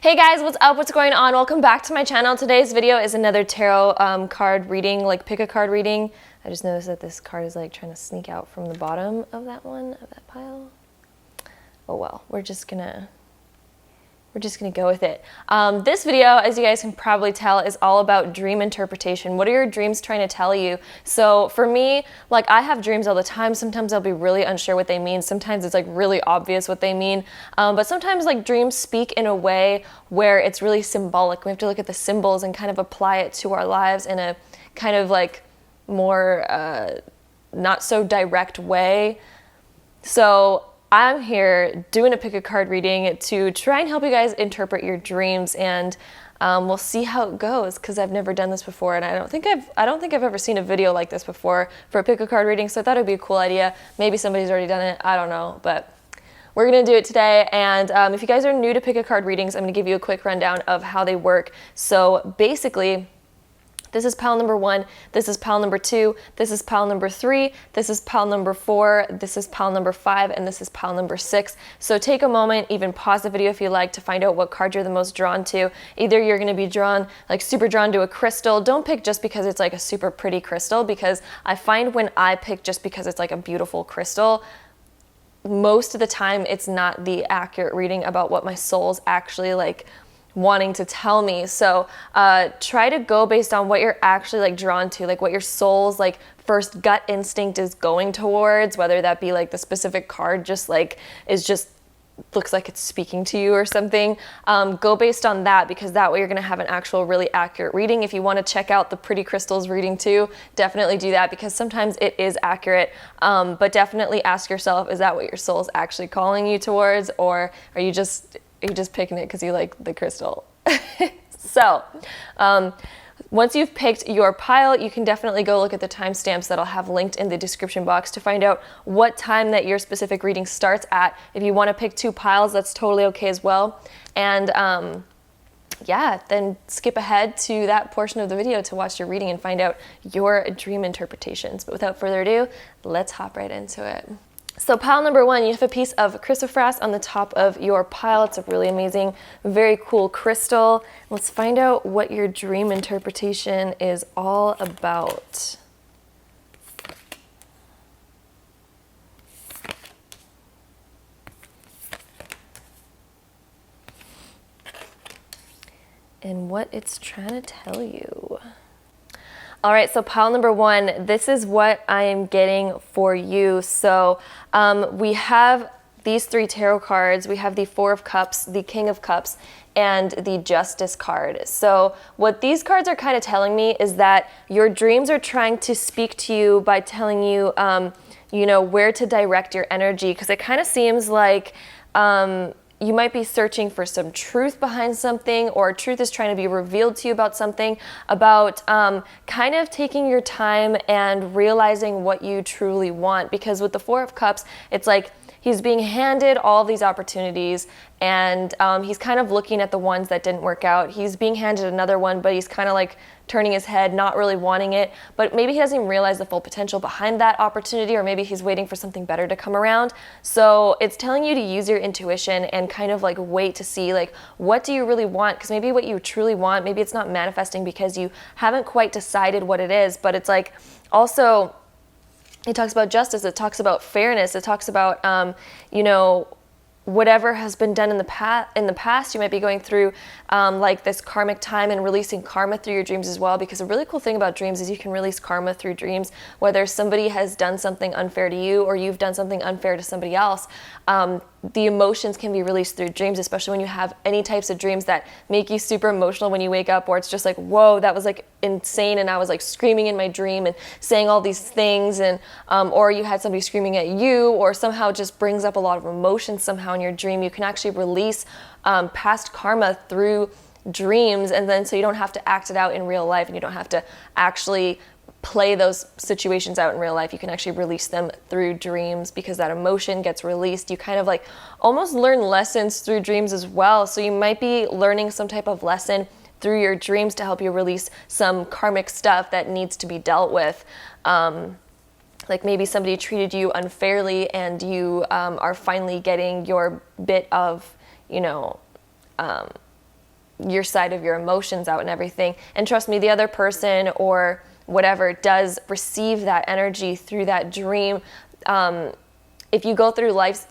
Hey guys, what's up? What's going on? Welcome back to my channel. Today's video is another tarot card reading, like pick a card reading. I just noticed that this card is like trying to sneak out from the bottom of that pile. Oh well, we're just gonna go with it. This video, as you guys can probably tell, is all about dream interpretation. What are your dreams trying to tell you? So for me, like I have dreams all the time. Sometimes I'll be really unsure what they mean. Sometimes it's like really obvious what they mean. But sometimes like dreams speak in a way where it's really symbolic. We have to look at the symbols and kind of apply it to our lives in a kind of like more not so direct way. So I'm here doing a pick a card reading to try and help you guys interpret your dreams, and we'll see how it goes because I've never done this before, and I don't think I've ever seen a video like this before for a pick a card reading. So I thought it'd be a cool idea. Maybe somebody's already done it. I don't know, but we're gonna do it today. And if you guys are new to pick a card readings, I'm gonna give you a quick rundown of how they work. So basically, this is pile number 1, this is pile number 2, this is pile number 3, this is pile number 4, this is pile number 5, and this is pile number 6. So take a moment, even pause the video if you like, to find out what card you're the most drawn to. Either you're gonna be drawn, like super drawn to a crystal. Don't pick just because it's like a super pretty crystal, because I find when I pick just because it's like a beautiful crystal, most of the time it's not the accurate reading about what my soul's actually like wanting to tell me. So try to go based on what you're actually like drawn to, like what your soul's like first gut instinct is going towards, whether that be like the specific card just like is just looks like it's speaking to you or something. Go based on that, because that way you're gonna have an actual really accurate reading. If you want to check out the pretty crystals reading too, definitely do that, because sometimes it is accurate. But definitely ask yourself, is that what your soul's actually calling you towards, or are you just picking it because you like the crystal? So once you've picked your pile, you can definitely go look at the timestamps that I'll have linked in the description box to find out what time that your specific reading starts at. If you want to pick 2 piles, that's totally okay as well. And yeah, then skip ahead to that portion of the video to watch your reading and find out your dream interpretations. But without further ado, let's hop right into it. So pile number 1, you have a piece of chrysoprase on the top of your pile. It's a really amazing, very cool crystal. Let's find out what your dream interpretation is all about. And what it's trying to tell you. All right, so pile number 1, this is what I am getting for you. So we have these 3 tarot cards. We have the 4 of Cups, the King of Cups, and the Justice card. So what these cards are kind of telling me is that your dreams are trying to speak to you by telling you, you know, where to direct your energy, because it kind of seems like you might be searching for some truth behind something, or truth is trying to be revealed to you about something, about kind of taking your time and realizing what you truly want. Because with the 4 of Cups, it's like he's being handed all these opportunities, and he's kind of looking at the ones that didn't work out. He's being handed another one, but he's kind of like turning his head, not really wanting it. But maybe he doesn't even realize the full potential behind that opportunity, or maybe he's waiting for something better to come around. So it's telling you to use your intuition and kind of like wait to see like, what do you really want? Because maybe what you truly want, maybe it's not manifesting because you haven't quite decided what it is. But it's like also, it talks about justice, it talks about fairness, it talks about, you know, whatever has been done in the past, you might be going through like this karmic time and releasing karma through your dreams as well. Because a really cool thing about dreams is you can release karma through dreams, whether somebody has done something unfair to you or you've done something unfair to somebody else. The emotions can be released through dreams, especially when you have any types of dreams that make you super emotional when you wake up, or it's just like, whoa, that was like insane, and I was like screaming in my dream and saying all these things, and or you had somebody screaming at you, or somehow just brings up a lot of emotions somehow in your dream. You can actually release past karma through dreams, and then so you don't have to act it out in real life, and you don't have to actually play those situations out in real life. You can actually release them through dreams, because that emotion gets released. You kind of like almost learn lessons through dreams as well. So you might be learning some type of lesson through your dreams to help you release some karmic stuff that needs to be dealt with. Like maybe somebody treated you unfairly, and you are finally getting your bit of, you know, your side of your emotions out and everything. And trust me, the other person or whatever does receive that energy through that dream. If you go through life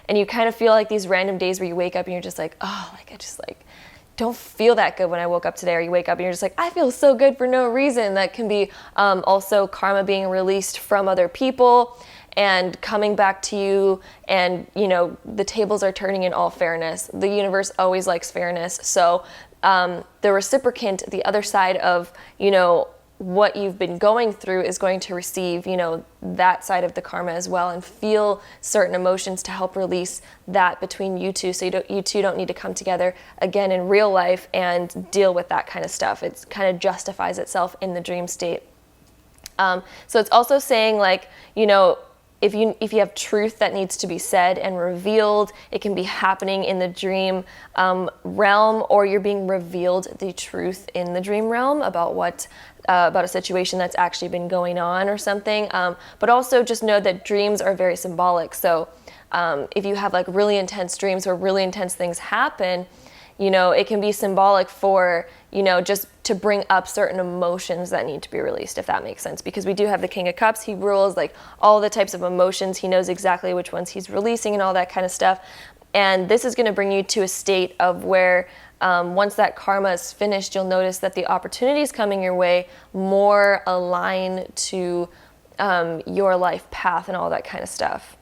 and you kind of feel like these random days where you wake up and you're just like, oh, like I just like don't feel that good when I woke up today, or you wake up and you're just like, I feel so good for no reason. That can be also karma being released from other people and coming back to you, and you know, the tables are turning in all fairness. The universe always likes fairness. So the reciprocant, the other side of, you know, what you've been going through is going to receive, you know, that side of the karma as well, and feel certain emotions to help release that between you two, so you two don't need to come together again in real life and deal with that kind of stuff. It kind of justifies itself in the dream state. So it's also saying, like, you know, if you have truth that needs to be said and revealed, it can be happening in the dream realm, or you're being revealed the truth in the dream realm about what about a situation that's actually been going on or something. But also just know that dreams are very symbolic. So if you have like really intense dreams where really intense things happen, you know, it can be symbolic for, you know, just to bring up certain emotions that need to be released, if that makes sense. Because we do have the King of Cups. He rules like all the types of emotions. He knows exactly which ones he's releasing and all that kind of stuff. And this is going to bring you to a state of where once that karma is finished, you'll notice that the opportunities coming your way more align to your life path and all that kind of stuff.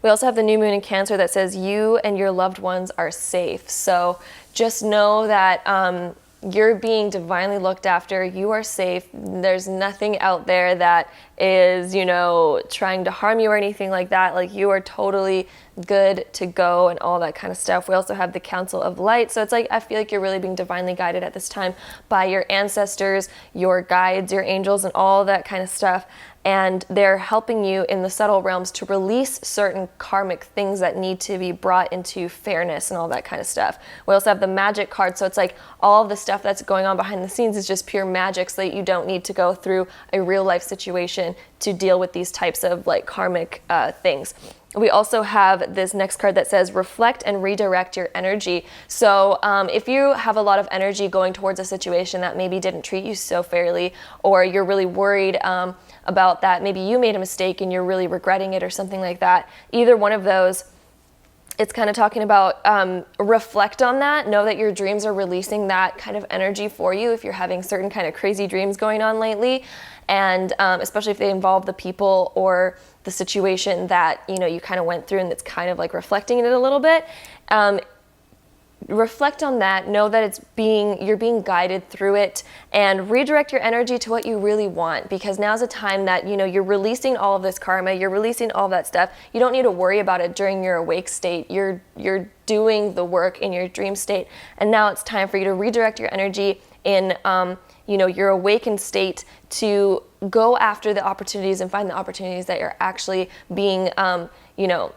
We also have the new moon in Cancer that says you and your loved ones are safe. So just know that you're being divinely looked after. You are safe. There's nothing out there that is, you know, trying to harm you or anything like that. Like, you are totally good to go and all that kind of stuff. We also have the Council of Light. So it's like, I feel like you're really being divinely guided at this time by your ancestors, your guides, your angels, and all that kind of stuff. And they're helping you in the subtle realms to release certain karmic things that need to be brought into fairness and all that kind of stuff. We also have the Magic card. So it's like all of the stuff that's going on behind the scenes is just pure magic, so that you don't need to go through a real life situation to deal with these types of like karmic things. We also have this next card that says reflect and redirect your energy. So if you have a lot of energy going towards a situation that maybe didn't treat you so fairly, or you're really worried about that, maybe you made a mistake and you're really regretting it or something like that, either one of those, it's kind of talking about reflect on that. Know that your dreams are releasing that kind of energy for you if you're having certain kind of crazy dreams going on lately. And especially if they involve the people or the situation that, you know, you kind of went through, and it's kind of like reflecting it a little bit. Reflect on that. Know that you're being guided through it, and redirect your energy to what you really want, because now's a time that, you know, you're releasing all of this karma, you're releasing all of that stuff. You don't need to worry about it during your awake state. You're doing the work in your dream state, and now it's time for you to redirect your energy in you know, your awakened state, to go after the opportunities and find the opportunities that you're actually being you know,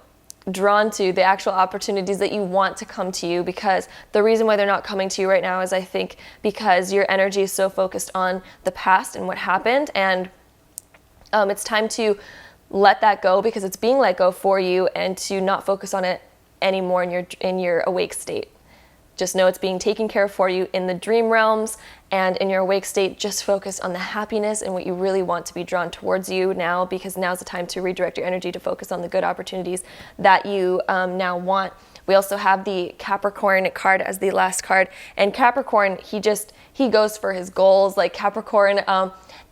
drawn to, the actual opportunities that you want to come to you. Because the reason why they're not coming to you right now is, I think, because your energy is so focused on the past and what happened, and it's time to let that go, because it's being let go for you, and to not focus on it anymore in your awake state. Just know it's being taken care of for you in the dream realms, and in your awake state, just focus on the happiness and what you really want to be drawn towards you now, because now's the time to redirect your energy to focus on the good opportunities that you now want. We also have the Capricorn card as the last card, and Capricorn, he goes for his goals. Like Capricorn,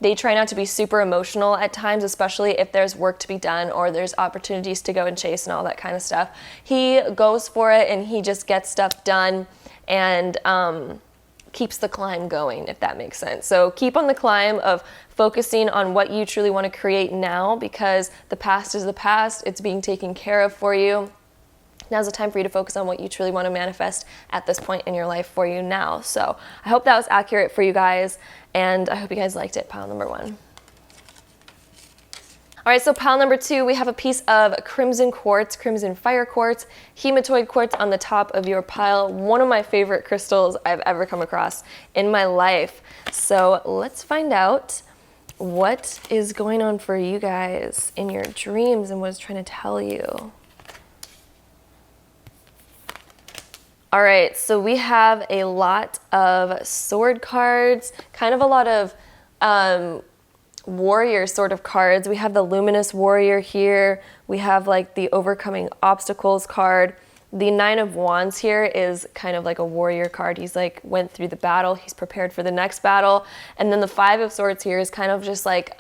they try not to be super emotional at times, especially if there's work to be done or there's opportunities to go and chase and all that kind of stuff. He goes for it and he just gets stuff done and keeps the climb going, if that makes sense. So keep on the climb of focusing on what you truly want to create now, because the past is the past. It's being taken care of for you. Now's the time for you to focus on what you truly want to manifest at this point in your life for you now. So I hope that was accurate for you guys, and I hope you guys liked it. Pile number 1. All right, so pile number 2, we have a piece of crimson quartz, crimson fire quartz, hematoid quartz on the top of your pile. One of my favorite crystals I've ever come across in my life. So let's find out what is going on for you guys in your dreams and what it's trying to tell you. All right, so we have a lot of sword cards, kind of a lot of warrior sort of cards. We have the luminous warrior here. We have like the overcoming obstacles card. The Nine of Wands here is kind of like a warrior card. He's like went through the battle. He's prepared for the next battle. And then the Five of Swords here is kind of just like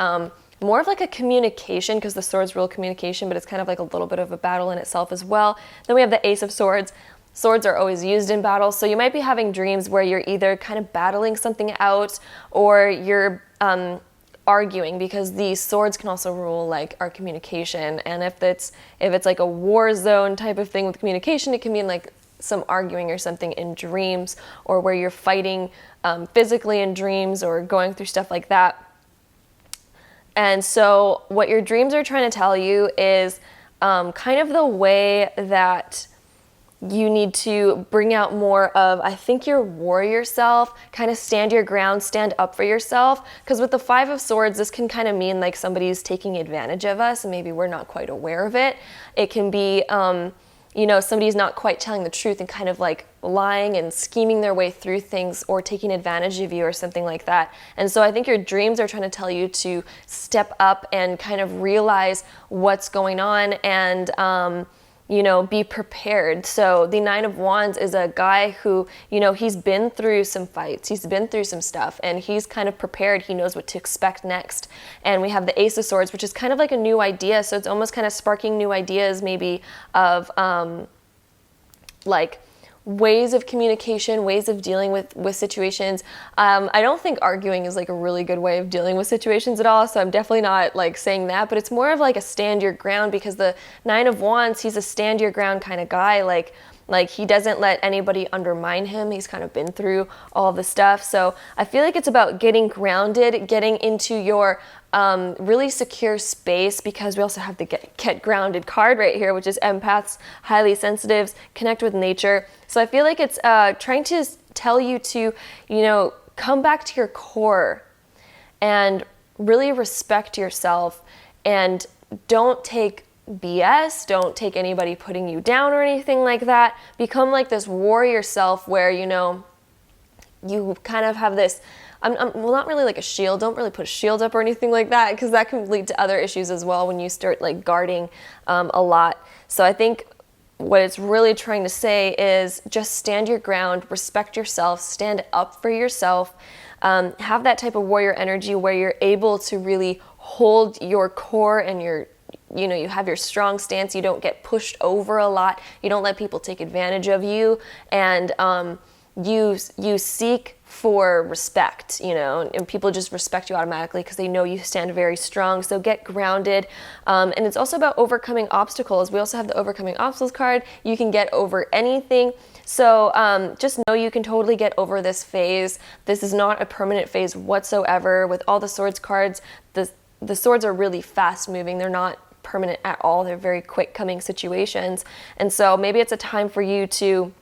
more of like a communication, because the sword's real communication, but it's kind of like a little bit of a battle in itself as well. Then we have the Ace of Swords. Swords are always used in battle, so you might be having dreams where you're either kind of battling something out or you're arguing, because these swords can also rule like our communication. And if it's like a war zone type of thing with communication, it can mean like some arguing or something in dreams, or where you're fighting physically in dreams or going through stuff like that. And so what your dreams are trying to tell you is kind of the way that you need to bring out more of, I think, your warrior self, kind of stand your ground, stand up for yourself. Because with the Five of Swords, this can kind of mean like somebody's taking advantage of us and maybe we're not quite aware of it. It can be, you know, somebody's not quite telling the truth and kind of like lying and scheming their way through things or taking advantage of you or something like that. And so I think your dreams are trying to tell you to step up and kind of realize what's going on and, you know, be prepared. So the Nine of Wands is a guy who, you know, he's been through some fights, he's been through some stuff, and he's kind of prepared. He knows what to expect next. And we have the Ace of Swords, which is kind of like a new idea. So it's almost kind of sparking new ideas maybe of like ways of communication, ways of dealing with situations. I don't think arguing is like a really good way of dealing with situations at all, so I'm definitely not like saying that, but it's more of like a stand your ground, because the Nine of Wands, he's a stand your ground kind of guy. Like he doesn't let anybody undermine him. He's kind of been through all the stuff. So I feel like it's about getting grounded, getting into your really secure space, because we also have the get grounded card right here, which is empaths, highly sensitives, connect with nature. So I feel like it's trying to tell you to, you know, come back to your core and really respect yourself, and don't take BS, don't take anybody putting you down or anything like that. Become like this warrior self where, you know, you kind of have this, well, not really like a shield. Don't really put a shield up or anything like that, because that can lead to other issues as well when you start like guarding a lot. So I think what it's really trying to say is just stand your ground, respect yourself, stand up for yourself, have that type of warrior energy where you're able to really hold your core and your, you know, you have your strong stance. You don't get pushed over a lot. You don't let people take advantage of you, and you seek for respect, you know, and people just respect you automatically because they know you stand very strong. So get grounded. And it's also about overcoming obstacles. We also have the overcoming obstacles card. You can get over anything. So just know you can totally get over this phase. This is not a permanent phase whatsoever. With all the swords cards, the swords are really fast moving. They're not permanent at all. They're very quick coming situations. And so maybe it's a time for you to,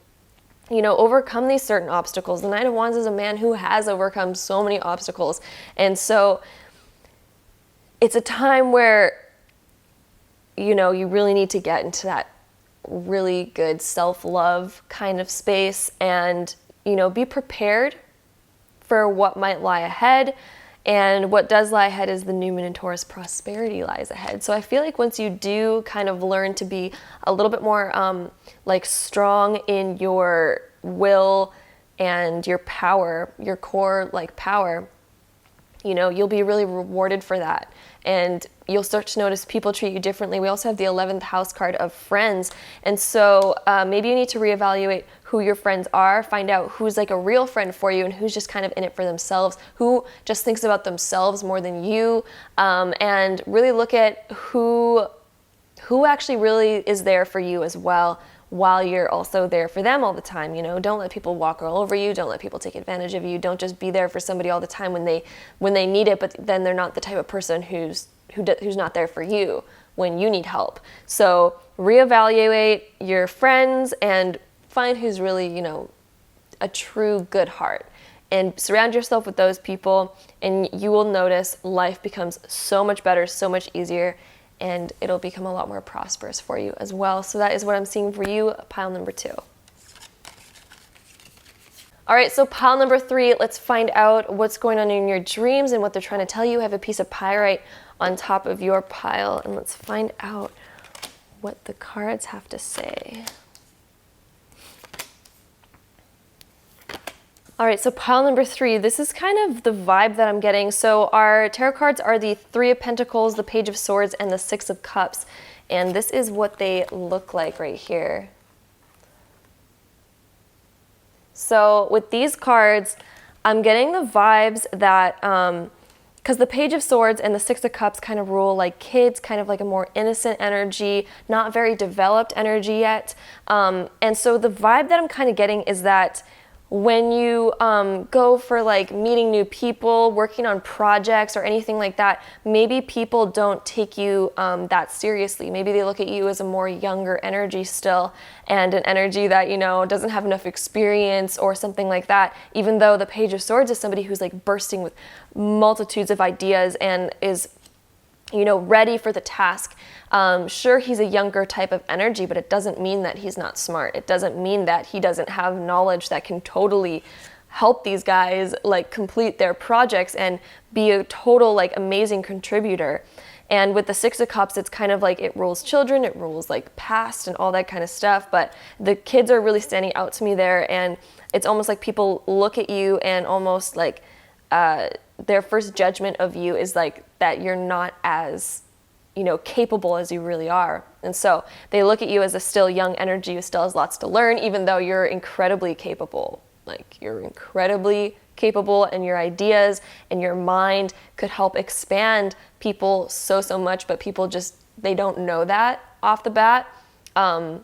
you know, overcome these certain obstacles. The Nine of Wands is a man who has overcome so many obstacles. And so it's a time where, you know, you really need to get into that really good self-love kind of space and, you know, be prepared for what might lie ahead. And what does lie ahead is the new moon in Taurus, prosperity lies ahead. So I feel like once you do kind of learn to be a little bit more like strong in your will and your power, your core like power, you know, you'll be really rewarded for that. And you'll start to notice people treat you differently. We also have the 11th house card of friends. And so maybe you need to reevaluate who your friends are, find out who's like a real friend for you and who's just kind of in it for themselves, who just thinks about themselves more than you, and really look at who actually really is there for you as well, while you're also there for them all the time. You know, don't let people walk all over you. Don't let people take advantage of you. Don't just be there for somebody all the time when they need it, but then they're not the type of person who's not there for you when you need help. So reevaluate your friends and find who's really, you know, a true good heart, and surround yourself with those people, and you will notice life becomes so much better, so much easier, and it'll become a lot more prosperous for you as well. So that is what I'm seeing for you, pile number 2. All right, so pile number 3, let's find out what's going on in your dreams and what they're trying to tell you. I have a piece of pyrite on top of your pile, and let's find out what the cards have to say. All right, so pile number 3, this is kind of the vibe that I'm getting. So our tarot cards are the 3 of Pentacles, the Page of Swords, and the 6 of Cups. And this is what they look like right here. So with these cards, I'm getting the vibes that, because the Page of Swords and the 6 of Cups kind of rule like kids, kind of like a more innocent energy, not very developed energy yet. And so the vibe that I'm kind of getting is that when you go for like meeting new people, working on projects or anything like that, maybe people don't take you that seriously. Maybe they look at you as a more younger energy still, and an energy that, you know, doesn't have enough experience or something like that, even though the Page of Swords is somebody who's like bursting with multitudes of ideas and is, you know, ready for the task. Sure, he's a younger type of energy, but it doesn't mean that he's not smart. It doesn't mean that he doesn't have knowledge that can totally help these guys like complete their projects and be a total like amazing contributor. And with the 6 of Cups, it's kind of like it rules children, it rules like past and all that kind of stuff. But the kids are really standing out to me there, and it's almost like people look at you and almost like their first judgment of you is like that you're not as, you know, capable as you really are. And so they look at you as a still young energy who still has lots to learn, even though you're incredibly capable. Like, you're incredibly capable, and your ideas and your mind could help expand people so much, but people just, they don't know that off the bat. And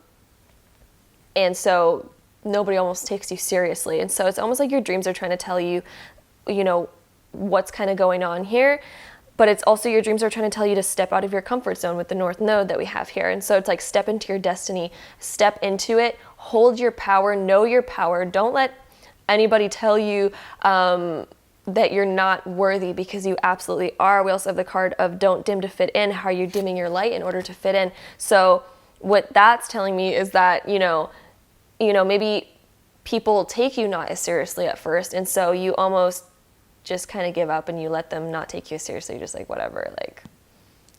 so nobody almost takes you seriously. And so it's almost like your dreams are trying to tell you, you know, what's kind of going on here. But it's also your dreams are trying to tell you to step out of your comfort zone with the North Node that we have here. And so it's like step into your destiny, step into it, hold your power, know your power. Don't let anybody tell you that you're not worthy, because you absolutely are. We also have the card of don't dim to fit in. How are you dimming your light in order to fit in? So what that's telling me is that, you know, maybe people take you not as seriously at first. And so you almost just kind of give up and you let them not take you seriously. Just like, whatever, like,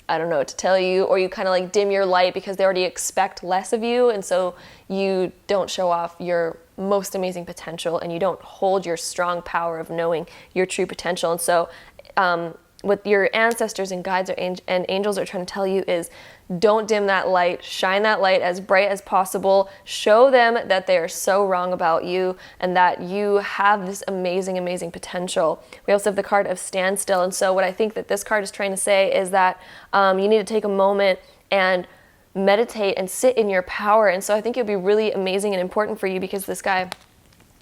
I don't know what to tell you. Or you kind of like dim your light because they already expect less of you. And so you don't show off your most amazing potential, and you don't hold your strong power of knowing your true potential. And so what your ancestors and guides and angels are trying to tell you is don't dim that light, shine that light as bright as possible, show them that they are so wrong about you and that you have this amazing, amazing potential. We also have the card of standstill. And so what I think that this card is trying to say is that you need to take a moment and meditate and sit in your power. And so I think it would be really amazing and important for you, because this guy,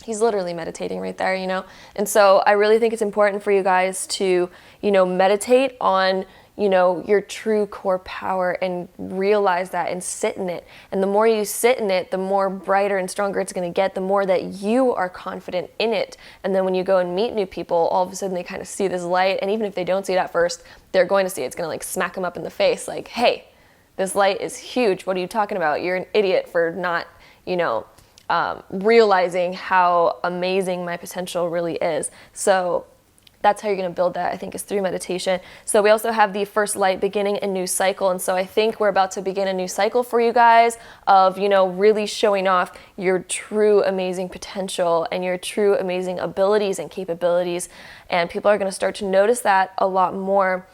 he's literally meditating right there, you know? And so I really think it's important for you guys to, you know, meditate on, you know, your true core power and realize that and sit in it. And the more you sit in it, the more brighter and stronger it's going to get, the more that you are confident in it. And then when you go and meet new people, all of a sudden they kind of see this light. And even if they don't see it at first, they're going to see it. It's going to like smack them up in the face. Like, hey, this light is huge. What are you talking about? You're an idiot for not, you know, realizing how amazing my potential really is. So that's how you're going to build that, I think, is through meditation. So we also have the first light beginning a new cycle. And so I think we're about to begin a new cycle for you guys of, you know, really showing off your true amazing potential and your true amazing abilities and capabilities. And people are going to start to notice that a lot more.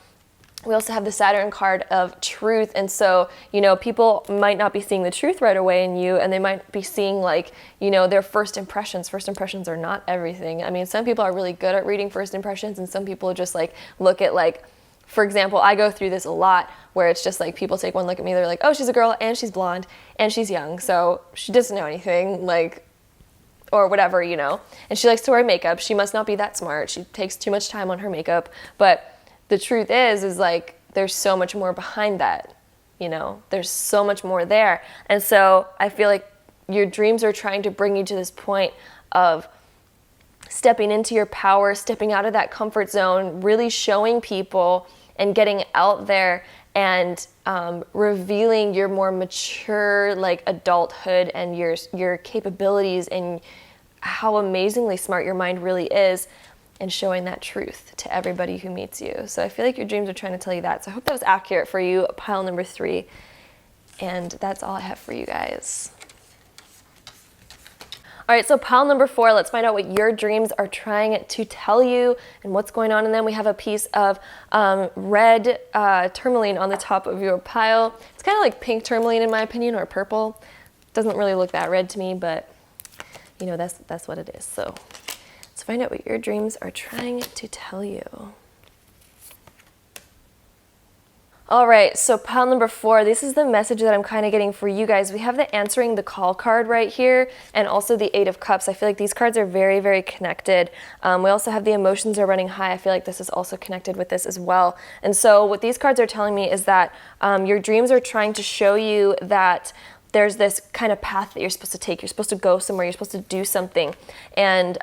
We also have the Saturn card of truth. And so, you know, people might not be seeing the truth right away in you, and they might be seeing like, you know, their first impressions. First impressions are not everything. I mean, some people are really good at reading first impressions, and some people just like look at like, for example, I go through this a lot where it's just like people take one look at me, they're like, oh, she's a girl and she's blonde and she's young, so she doesn't know anything, like, or whatever, you know, and she likes to wear makeup. She must not be that smart. She takes too much time on her makeup. But the truth is like, there's so much more behind that, you know, there's so much more there. And so I feel like your dreams are trying to bring you to this point of stepping into your power, stepping out of that comfort zone, really showing people and getting out there and revealing your more mature like adulthood and your capabilities and how amazingly smart your mind really is, and showing that truth to everybody who meets you. So I feel like your dreams are trying to tell you that. So I hope that was accurate for you, pile number 3. And that's all I have for you guys. All right, so pile number 4, let's find out what your dreams are trying to tell you and what's going on in them. We have a piece of red tourmaline on the top of your pile. It's kind of like pink tourmaline in my opinion, or purple. Doesn't really look that red to me, but you know, that's what it is. So let's find out what your dreams are trying to tell you. All right, so pile number 4, this is the message that I'm kind of getting for you guys. We have the answering the call card right here, and also the 8 of Cups. I feel like these cards are very, very connected. We also have the emotions are running high. I feel like this is also connected with this as well. And so what these cards are telling me is that your dreams are trying to show you that there's this kind of path that you're supposed to take. You're supposed to go somewhere. You're supposed to do something. And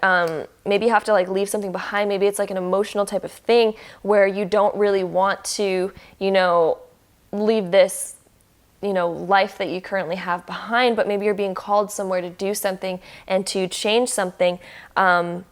maybe you have to like leave something behind. Maybe it's like an emotional type of thing where you don't really want to, you know, leave this, you know, life that you currently have behind, but maybe you're being called somewhere to do something and to change something. But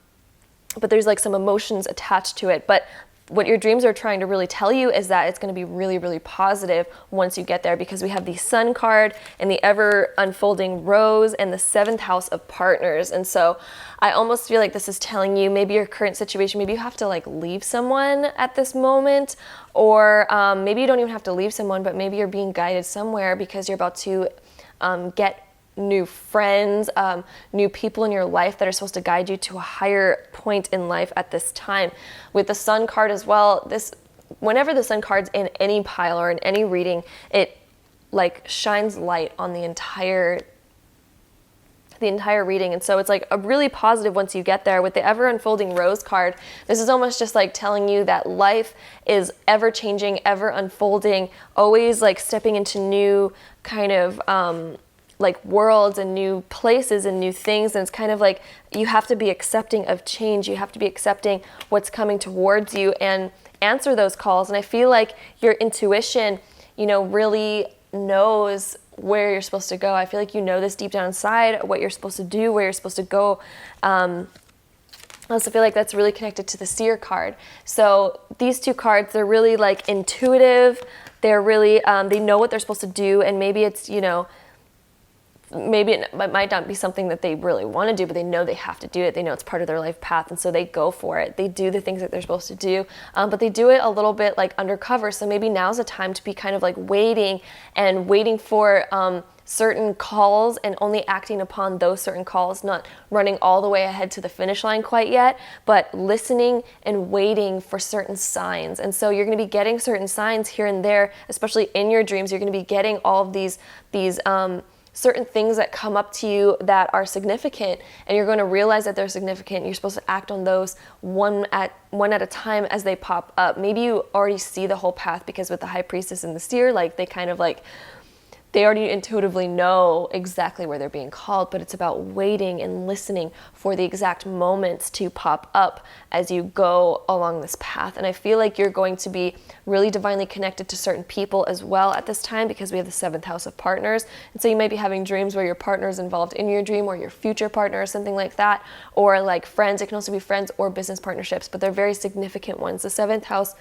there's like some emotions attached to it. But what your dreams are trying to really tell you is that it's going to be really, really positive once you get there, because we have the Sun card and the ever unfolding Rose and the 7th house of partners. And so I almost feel like this is telling you maybe your current situation, maybe you have to like leave someone at this moment, or maybe you don't even have to leave someone, but maybe you're being guided somewhere because you're about to get new friends, new people in your life that are supposed to guide you to a higher point in life at this time. With the Sun card as well, whenever the Sun card's in any pile or in any reading, it like shines light on the entire reading. And so it's like a really positive once you get there. With the ever unfolding Rose card, this is almost just like telling you that life is ever changing, ever unfolding, always like stepping into new kind of like worlds and new places and new things. And it's kind of like you have to be accepting of change. You have to be accepting what's coming towards you and answer those calls. And I feel like your intuition, you know, really knows where you're supposed to go. I feel like you know this deep down inside, what you're supposed to do, where you're supposed to go. I also feel like that's really connected to the Seer card. So these two cards, they're really like intuitive. They're really, they know what they're supposed to do. And maybe it's, you know, maybe it might not be something that they really want to do, but they know they have to do it. They know it's part of their life path, and so they go for it. They do the things that they're supposed to do, but they do it a little bit like undercover. So maybe now's the time to be kind of like waiting for certain calls and only acting upon those certain calls, not running all the way ahead to the finish line quite yet, but listening and waiting for certain signs. And so you're going to be getting certain signs here and there, especially in your dreams. You're going to be getting all of these certain things that come up to you that are significant, and you're going to realize that they're significant. You're supposed to act on those one at a time as they pop up. Maybe you already see the whole path, because with the High Priestess and the Seer, like they kind of like, they already intuitively know exactly where they're being called, but it's about waiting and listening for the exact moments to pop up as you go along this path. And I feel like you're going to be really divinely connected to certain people as well at this time, because we have the 7th house of partners. And so you might be having dreams where your partner is involved in your dream, or your future partner or something like that, or like friends. It can also be friends or business partnerships, but they're very significant ones. The 7th house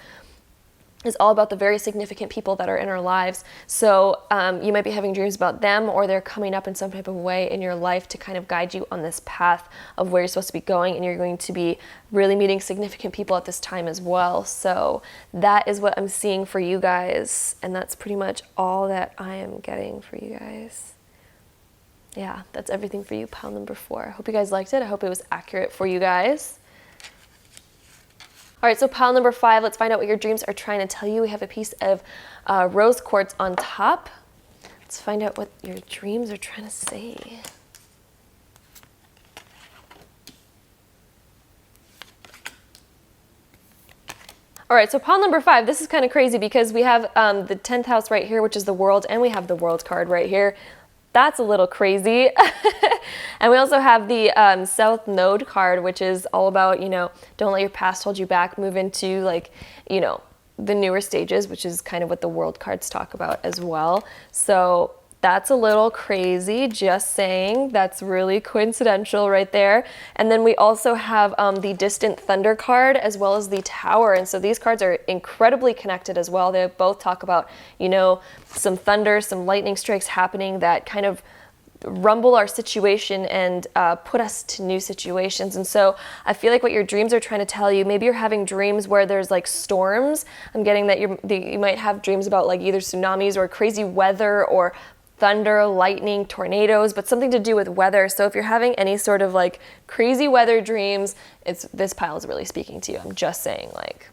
is all about the very significant people that are in our lives. So you might be having dreams about them, or they're coming up in some type of way in your life to kind of guide you on this path of where you're supposed to be going, and you're going to be really meeting significant people at this time as well. So that is what I'm seeing for you guys, and that's pretty much all that I am getting for you guys. Yeah, that's everything for you, pile number 4. I hope you guys liked it. I hope it was accurate for you guys. All right, so pile number 5, let's find out what your dreams are trying to tell you. We have a piece of rose quartz on top. Let's find out what your dreams are trying to say. All right, so pile number 5, this is kind of crazy because we have the 10th house right here, which is the World, and we have the World card right here. That's a little crazy. And we also have the South Node card, which is all about, you know, don't let your past hold you back, move into like, you know, the newer stages, which is kind of what the World cards talk about as well. So That's a little crazy, just saying. That's really coincidental right there. And then we also have the Distant Thunder card as well as the Tower. And so these cards are incredibly connected as well. They both talk about, you know, some thunder, some lightning strikes happening that kind of rumble our situation and put us to new situations. And so I feel like what your dreams are trying to tell you, maybe you're having dreams where there's like storms. I'm getting that you might have dreams about like either tsunamis or crazy weather or thunder, lightning, tornadoes, but something to do with weather. So if you're having any sort of like crazy weather dreams, this pile is really speaking to you. I'm just saying, like,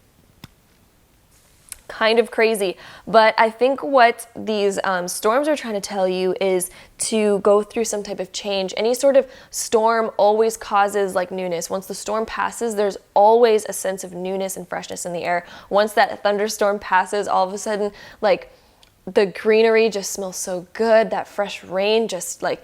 kind of crazy. But I think what these storms are trying to tell you is to go through some type of change. Any sort of storm always causes like newness. Once the storm passes, there's always a sense of newness and freshness in the air. Once that thunderstorm passes, all of a sudden, like, the greenery just smells so good. That fresh rain just like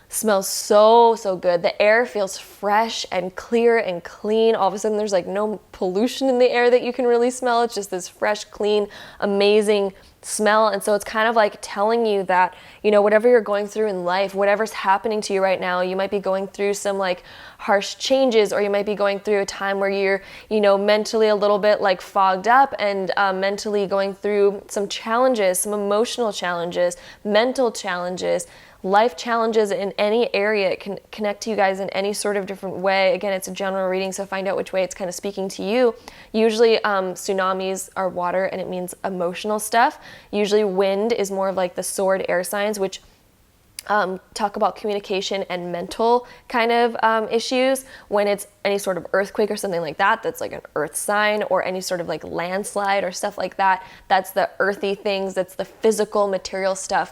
smells so good. The air feels fresh and clear and clean. All of a sudden there's like no pollution in the air that you can really smell. It's just this fresh, clean, amazing smell. And so it's kind of like telling you that, you know, whatever you're going through in life, whatever's happening to you right now, you might be going through some like harsh changes, or you might be going through a time where you're, you know, mentally a little bit like fogged up and mentally going through some challenges, some emotional challenges, mental challenges, life challenges in any area. It can connect to you guys in any sort of different way. Again, it's a general reading, so find out which way it's kind of speaking to you. Usually tsunamis are water and it means emotional stuff. Usually wind is more of like the sword air signs, which talk about communication and mental kind of issues. When it's any sort of earthquake or something like that, that's like an earth sign, or any sort of like landslide or stuff like that, that's the earthy things, that's the physical material stuff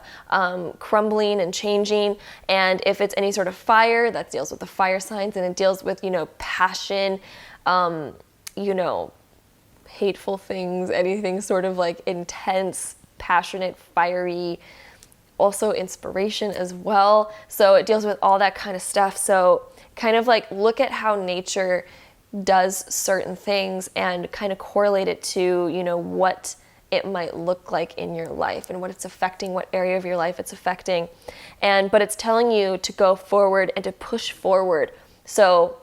crumbling and changing. And if it's any sort of fire, that deals with the fire signs, and it deals with, you know, passion, you know, hateful things, anything sort of like intense, passionate, fiery, also inspiration as well. So it deals with all that kind of stuff. So kind of like look at how nature does certain things and kind of correlate it to, you know, what it might look like in your life and what it's affecting, what area of your life it's affecting. But it's telling you to go forward and to push forward. So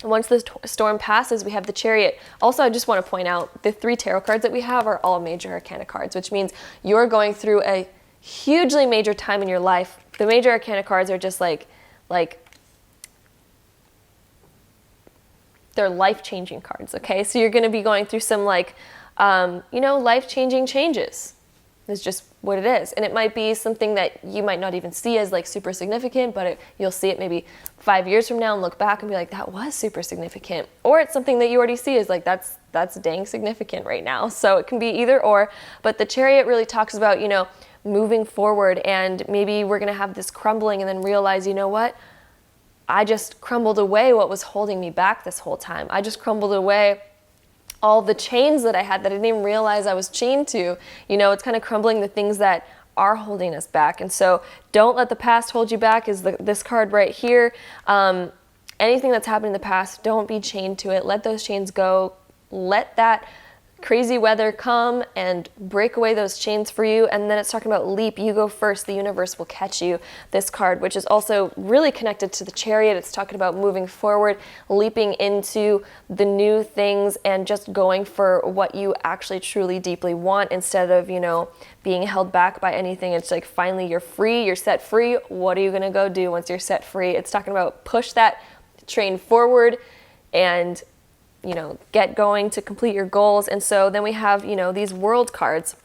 once the storm passes, we have the Chariot. Also, I just want to point out the 3 tarot cards that we have are all major arcana cards, which means you're going through a hugely major time in your life. The major arcana cards are just like they're life-changing cards, okay? So you're going to be going through some like, you know, life-changing changes. It's just what it is. And it might be something that you might not even see as like super significant, but you'll see it maybe 5 years from now and look back and be like, that was super significant. Or it's something that you already see as like, that's dang significant right now. So it can be either or. But the Chariot really talks about, you know, moving forward, and maybe we're going to have this crumbling and then realize, you know what? I just crumbled away what was holding me back this whole time. I just crumbled away all the chains that I had that I didn't even realize I was chained to. You know, it's kind of crumbling the things that are holding us back. And so don't let the past hold you back is this card right here. Anything that's happened in the past, don't be chained to it. Let those chains go. Let that crazy weather come and break away those chains for you. And then it's talking about leap. You go first. The universe will catch you. This card, which is also really connected to the Chariot. It's talking about moving forward, leaping into the new things, and just going for what you actually truly deeply want instead of, you know, being held back by anything. It's like finally you're free. You're set free. What are you going to go do once you're set free? It's talking about push that train forward and, you know, get going to complete your goals. And so then we have, you know, these world cards.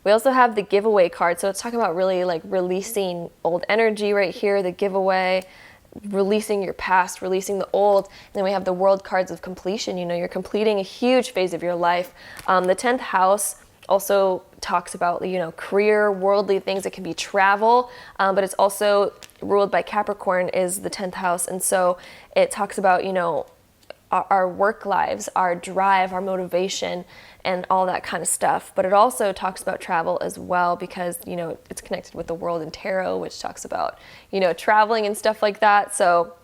We also have the giveaway card. So it's talking about really like releasing old energy right here, the giveaway, releasing your past, releasing the old. And then we have the world cards of completion. You know, you're completing a huge phase of your life. The 10th house also talks about, you know, career, worldly things. It can be travel, but it's also ruled by Capricorn is the 10th house. And so it talks about, you know, our work lives, our drive, our motivation, and all that kind of stuff. But it also talks about travel as well because, you know, it's connected with the world in tarot, which talks about, you know, traveling and stuff like that. So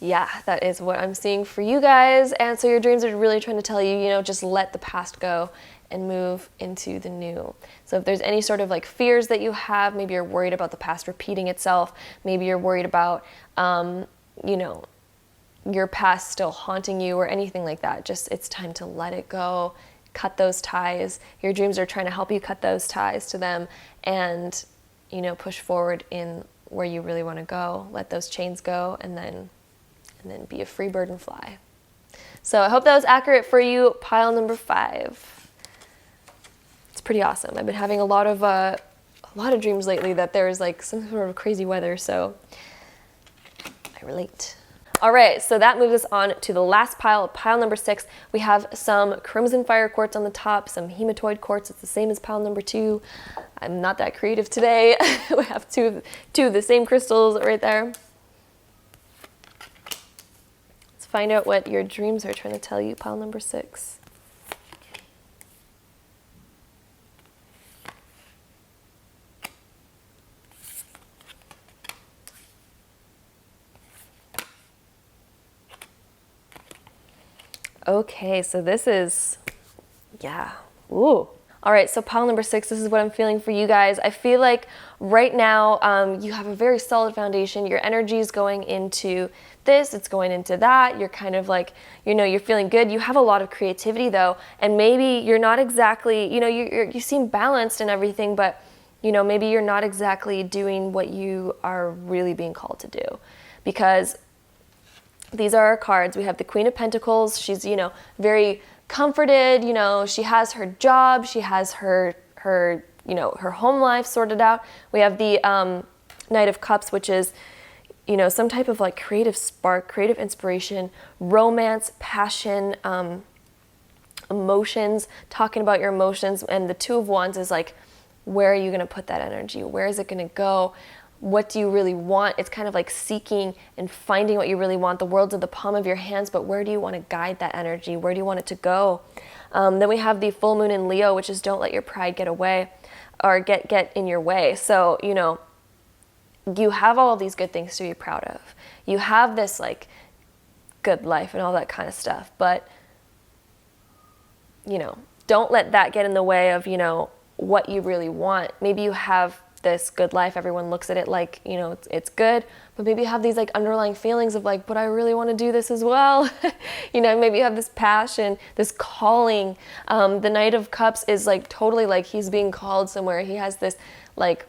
yeah, that is what I'm seeing for you guys. And so your dreams are really trying to tell you, you know, just let the past go and move into the new. So if there's any sort of like fears that you have, maybe you're worried about the past repeating itself, maybe you're worried about, you know, your past still haunting you or anything like that, just it's time to let it go, cut those ties. Your dreams are trying to help you cut those ties to them and, you know, push forward in where you really want to go, let those chains go, and then be a free bird and fly. So I hope that was accurate for you, pile number 5. It's pretty awesome. I've been having a lot of dreams lately that there's like some sort of crazy weather, so I relate. All right, so that moves us on to the last pile, pile number 6. We have some crimson fire quartz on the top, some hematoid quartz. It's the same as pile number 2. I'm not that creative today. We have two of the same crystals right there. Let's find out what your dreams are trying to tell you, pile number 6. Okay, so this is, yeah, ooh. All right, so pile number 6, this is what I'm feeling for you guys. I feel like right now you have a very solid foundation. Your energy is going into this, it's going into that. You're kind of like, you know, you're feeling good. You have a lot of creativity though, and maybe you're not exactly, you know, you seem balanced and everything, but you know, maybe you're not exactly doing what you are really being called to do, because these are our cards. We have the Queen of Pentacles. She's, you know, very comforted, you know, she has her job, she has her you know, her home life sorted out. We have the Knight of Cups, which is, you know, some type of like creative spark, creative inspiration, romance, passion, emotions, talking about your emotions. And the Two of Wands is like, where are you going to put that energy? Where is it going to go? What do you really want? It's kind of like seeking and finding what you really want. The world's in the palm of your hands, but where do you want to guide that energy? Where do you want it to go? Then we have the full moon in Leo, which is don't let your pride get away or get in your way. So, you know, you have all of these good things to be proud of. You have this like good life and all that kind of stuff, but, you know, don't let that get in the way of, you know, what you really want. Maybe you have this good life, everyone looks at it like, you know, it's good, but maybe you have these like underlying feelings of like, but I really want to do this as well. You know, maybe you have this passion, this calling. The Knight of Cups is like totally like he's being called somewhere. He has this like,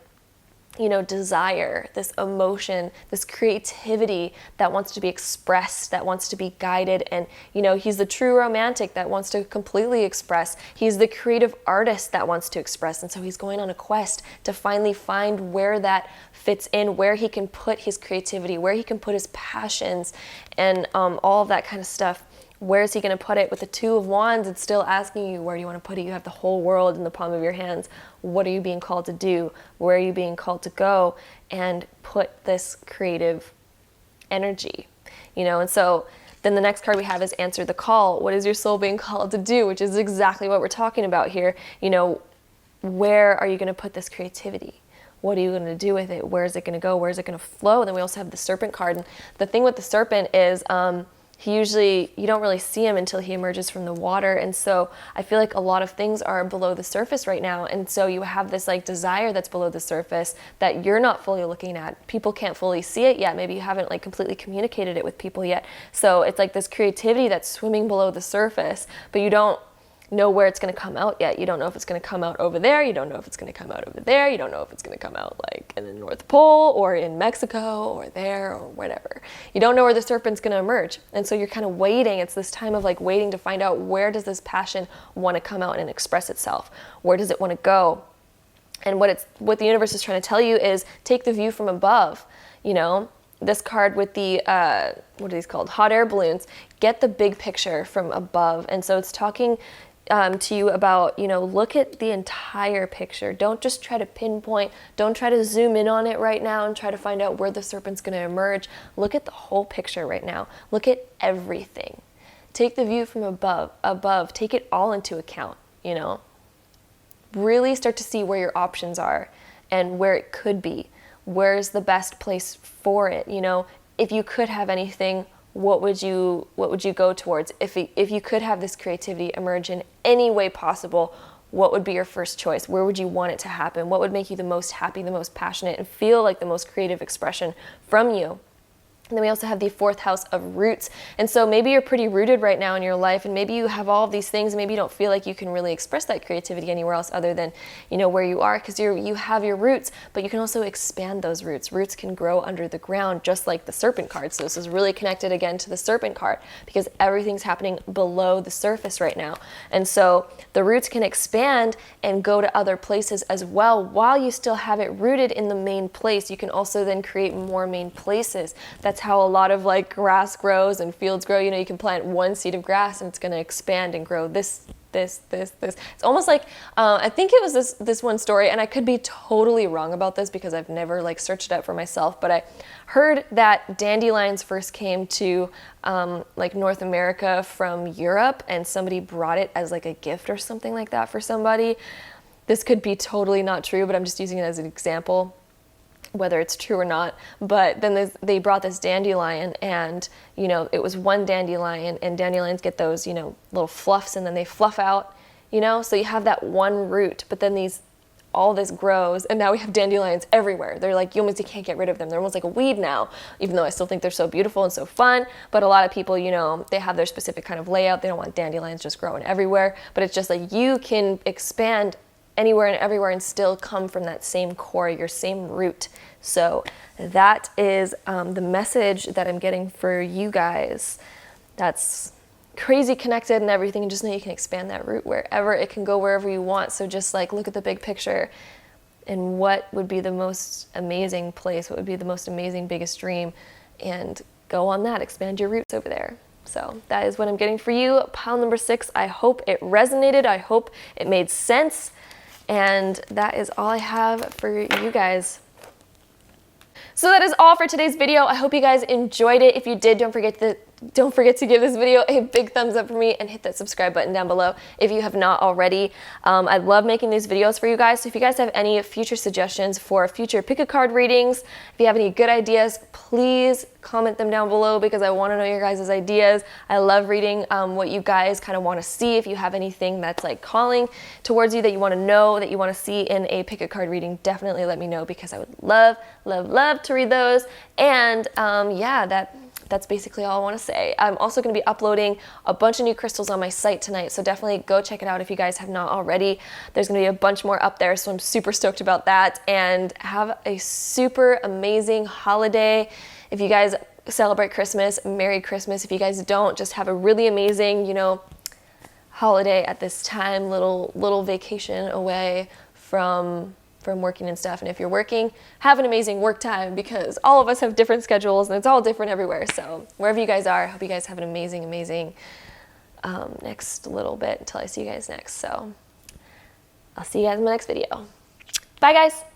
you know, desire, this emotion, this creativity that wants to be expressed, that wants to be guided. And, you know, he's the true romantic that wants to completely express. He's the creative artist that wants to express. And so he's going on a quest to finally find where that fits in, where he can put his creativity, where he can put his passions and all of that kind of stuff. Where is he going to put it? With the Two of Wands, it's still asking you, where do you want to put it? You have the whole world in the palm of your hands. What are you being called to do? Where are you being called to go? And put this creative energy, you know? And so then the next card we have is Answer the Call. What is your soul being called to do? Which is exactly what we're talking about here. You know, where are you going to put this creativity? What are you going to do with it? Where is it going to go? Where is it going to flow? And then we also have the Serpent card. And the thing with the Serpent is, he usually, you don't really see him until he emerges from the water. And so I feel like a lot of things are below the surface right now. And so you have this like desire that's below the surface that you're not fully looking at. People can't fully see it yet. Maybe you haven't like completely communicated it with people yet. So it's like this creativity that's swimming below the surface, but you don't know where it's going to come out yet. You don't know if it's going to come out over there. You don't know if it's going to come out over there. You don't know if it's going to come out like in the North Pole or in Mexico or there or whatever. You don't know where the serpent's going to emerge. And so you're kind of waiting. It's this time of like waiting to find out, where does this passion want to come out and express itself? Where does it want to go? And what the universe is trying to tell you is take the view from above, you know? This card with the, what are these called? Hot air balloons. Get the big picture from above. And so it's talking to you about, you know, look at the entire picture. Don't just try to pinpoint. Don't try to zoom in on it right now and try to find out where the serpent's going to emerge. Look at the whole picture right now. Look at everything. Take the view from above. Take it all into account, you know. Really start to see where your options are and where it could be. Where's the best place for it, you know? If you could have anything, what would you go towards? If you could have this creativity emerge in any way possible, what would be your first choice? Where would you want it to happen? What would make you the most happy, the most passionate, and feel like the most creative expression from you? And then we also have the 4th house of roots. And so maybe you're pretty rooted right now in your life, and maybe you have all of these things, and maybe you don't feel like you can really express that creativity anywhere else other than, where you are, because you have your roots, but you can also expand those roots. Roots can grow under the ground, just like the serpent card. So this is really connected again to the serpent card, because everything's happening below the surface right now. And so the roots can expand and go to other places as well. While you still have it rooted in the main place, you can also then create more main places. That's how a lot of like grass grows and fields grow. You can plant one seed of grass and it's going to expand and grow this. It's almost like, I think it was this one story, and I could be totally wrong about this because I've never like searched it up for myself, but I heard that dandelions first came to like North America from Europe, and somebody brought it as like a gift or something like that for somebody. This could be totally not true, but I'm just using it as an example, whether it's true or not. But then they brought this dandelion, and it was one dandelion, and dandelions get those little fluffs, and then they fluff out, so you have that one root, but then all this grows, and now we have dandelions everywhere. They're like, you can't get rid of them. They're almost like a weed now, even though I still think they're so beautiful and so fun. But a lot of people, they have their specific kind of layout. They don't want dandelions just growing everywhere, but it's just like you can expand anywhere and everywhere and still come from that same core, your same root. So that is the message that I'm getting for you guys. That's crazy connected and everything, and just know you can expand that root wherever. It can go wherever you want. So just like look at the big picture, and what would be the most amazing place, what would be the most amazing, biggest dream, and go on that, expand your roots over there. So that is what I'm getting for you. Pile number 6, I hope it resonated. I hope it made sense. And that is all I have for you guys. So that is all for today's video. I hope you guys enjoyed it. If you did, don't forget to give this video a big thumbs up for me and hit that subscribe button down below if you have not already. I love making these videos for you guys. So if you guys have any future suggestions for future pick a card readings, if you have any good ideas, please comment them down below, because I want to know your guys' ideas. I love reading what you guys kind of want to see. If you have anything that's like calling towards you that you want to know, that you want to see in a pick a card reading, definitely let me know, because I would love to read those. And yeah, that's basically all I want to say. I'm also going to be uploading a bunch of new crystals on my site tonight, so definitely go check it out if you guys have not already. There's going to be a bunch more up there, so I'm super stoked about that. And have a super amazing holiday. If you guys celebrate Christmas, Merry Christmas. If you guys don't, just have a really amazing, holiday at this time, little vacation away from working and stuff. And if you're working, have an amazing work time, because all of us have different schedules and it's all different everywhere. So wherever you guys are, I hope you guys have an amazing next little bit until I see you guys next. So I'll see you guys in my next video. Bye guys.